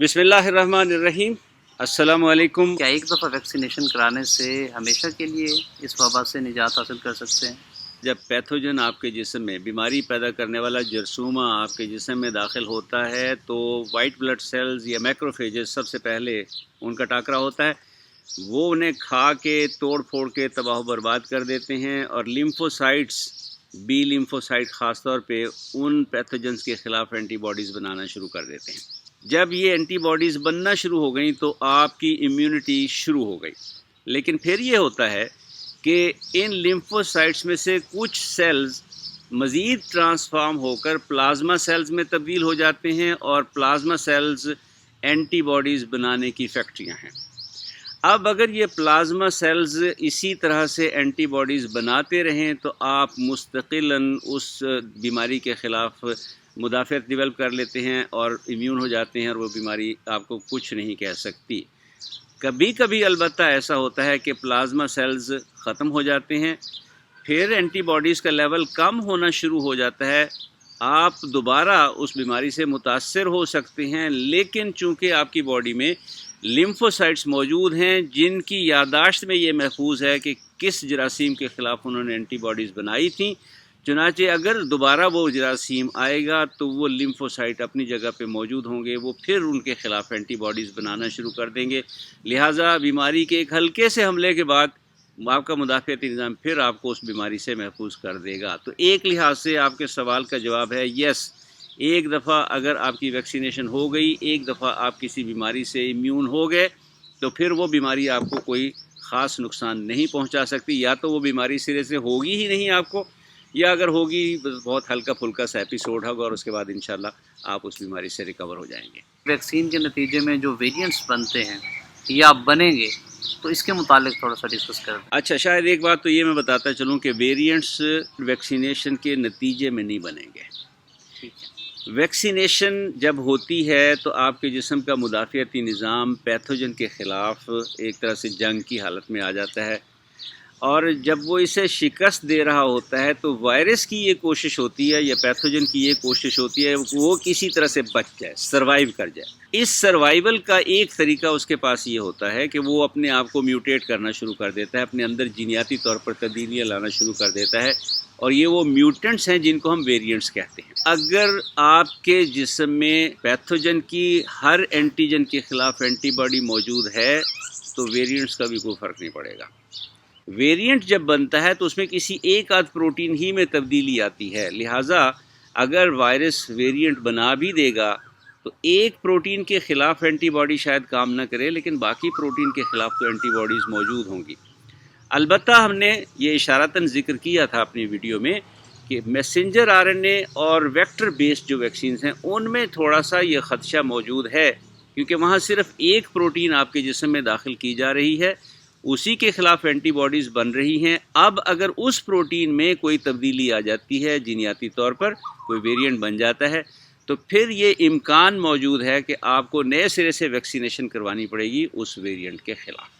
بسم اللہ الرحمن الرحیم۔ السلام علیکم۔ کیا ایک دفعہ ویکسینیشن کرانے سے ہمیشہ کے لیے اس وبا سے نجات حاصل کر سکتے ہیں؟ جب پیتھوجن آپ کے جسم میں بیماری پیدا کرنے والا جرثومہ آپ کے جسم میں داخل ہوتا ہے تو وائٹ بلڈ سیلز یا میکروفیجز سب سے پہلے ان کا ٹاکرا ہوتا ہے، وہ انہیں کھا کے توڑ پھوڑ کے تباہ و برباد کر دیتے ہیں، اور لیمفوسائٹس بی لیمفوسائٹ خاص طور پہ ان پیتھوجنز کے خلاف اینٹی باڈیز بنانا شروع کر دیتے ہیں۔ جب یہ اینٹی باڈیز بننا شروع ہو گئیں تو آپ کی امیونٹی شروع ہو گئی، لیکن پھر یہ ہوتا ہے کہ ان لیمفوسائٹس میں سے کچھ سیلز مزید ٹرانسفارم ہو کر پلازما سیلز میں تبدیل ہو جاتے ہیں، اور پلازما سیلز اینٹی باڈیز بنانے کی فیکٹریاں ہیں۔ اب اگر یہ پلازما سیلز اسی طرح سے اینٹی باڈیز بناتے رہیں تو آپ مستقلاً اس بیماری کے خلاف مدافعت ڈیولپ کر لیتے ہیں اور امیون ہو جاتے ہیں، اور وہ بیماری آپ کو کچھ نہیں کہہ سکتی۔ کبھی کبھی البتہ ایسا ہوتا ہے کہ پلازما سیلز ختم ہو جاتے ہیں، پھر اینٹی باڈیز کا لیول کم ہونا شروع ہو جاتا ہے، آپ دوبارہ اس بیماری سے متاثر ہو سکتے ہیں، لیکن چونکہ آپ کی باڈی میں لیمفوسائٹس موجود ہیں جن کی یادداشت میں یہ محفوظ ہے کہ کس جراثیم کے خلاف انہوں نے اینٹی باڈیز بنائی تھیں، چنانچہ اگر دوبارہ وہ جراثیم آئے گا تو وہ لیمفوسائٹ اپنی جگہ پہ موجود ہوں گے، وہ پھر ان کے خلاف اینٹی باڈیز بنانا شروع کر دیں گے۔ لہٰذا بیماری کے ایک ہلکے سے حملے کے بعد آپ کا مدافعتی نظام پھر آپ کو اس بیماری سے محفوظ کر دے گا۔ تو ایک لحاظ سے آپ کے سوال کا جواب ہے یس، ایک دفعہ اگر آپ کی ویکسینیشن ہو گئی، ایک دفعہ آپ کسی بیماری سے امیون ہو گئے تو پھر وہ بیماری آپ کو کوئی خاص نقصان نہیں پہنچا سکتی، یا تو وہ بیماری سرے سے ہوگی ہی نہیں آپ کو، یا اگر ہوگی بہت ہلکا پھلکا سا ایپیسوڈ ہوگا، اور اس کے بعد انشاءاللہ آپ اس بیماری سے ریکور ہو جائیں گے۔ ویکسین کے نتیجے میں جو ویریئنٹس بنتے ہیں یا بنیں گے تو اس کے متعلق تھوڑا سا ڈسکس کر دیں۔ اچھا، شاید ایک بات تو یہ میں بتاتا چلوں کہ ویریئنٹس ویکسینیشن کے نتیجے میں نہیں بنیں گے۔ ٹھیک ہے۔ ویکسینیشن جب ہوتی ہے تو آپ کے جسم کا مدافعتی نظام پیتھوجن کے خلاف ایک طرح سے جنگ کی حالت میں آ جاتا ہے، اور جب وہ اسے شکست دے رہا ہوتا ہے تو وائرس کی یہ کوشش ہوتی ہے یا پیتھوجن کی یہ کوشش ہوتی ہے کہ وہ کسی طرح سے بچ جائے، سروائیو کر جائے۔ اس سروائیول کا ایک طریقہ اس کے پاس یہ ہوتا ہے کہ وہ اپنے آپ کو میوٹیٹ کرنا شروع کر دیتا ہے، اپنے اندر جینیاتی طور پر تبدیلیاں لانا شروع کر دیتا ہے، اور یہ وہ میوٹنٹس ہیں جن کو ہم ویریئنٹس کہتے ہیں۔ اگر آپ کے جسم میں پیتھوجن کی ہر اینٹیجن کے خلاف اینٹی باڈی موجود ہے تو ویریئنٹس کا بھی کوئی فرق نہیں پڑے گا۔ ویریئنٹ جب بنتا ہے تو اس میں کسی ایک آدھ پروٹین ہی میں تبدیلی آتی ہے، لہٰذا اگر وائرس ویریئنٹ بنا بھی دے گا تو ایک پروٹین کے خلاف اینٹی باڈی شاید کام نہ کرے، لیکن باقی پروٹین کے خلاف تو اینٹی باڈیز موجود ہوں گی۔ البتہ ہم نے یہ اشارتاً ذکر کیا تھا اپنی ویڈیو میں کہ میسنجر آر این اے اور ویکٹر بیسڈ جو ویکسینز ہیں ان میں تھوڑا سا یہ خدشہ موجود ہے، کیونکہ وہاں صرف ایک پروٹین آپ کے جسم میں داخل کی جا رہی ہے، اسی کے خلاف اینٹی باڈیز بن رہی ہیں۔ اب اگر اس پروٹین میں کوئی تبدیلی آ جاتی ہے، جینیاتی طور پر کوئی ویریئنٹ بن جاتا ہے، تو پھر یہ امکان موجود ہے کہ آپ کو نئے سرے سے ویکسینیشن کروانی پڑے گی اس ویریئنٹ کے خلاف۔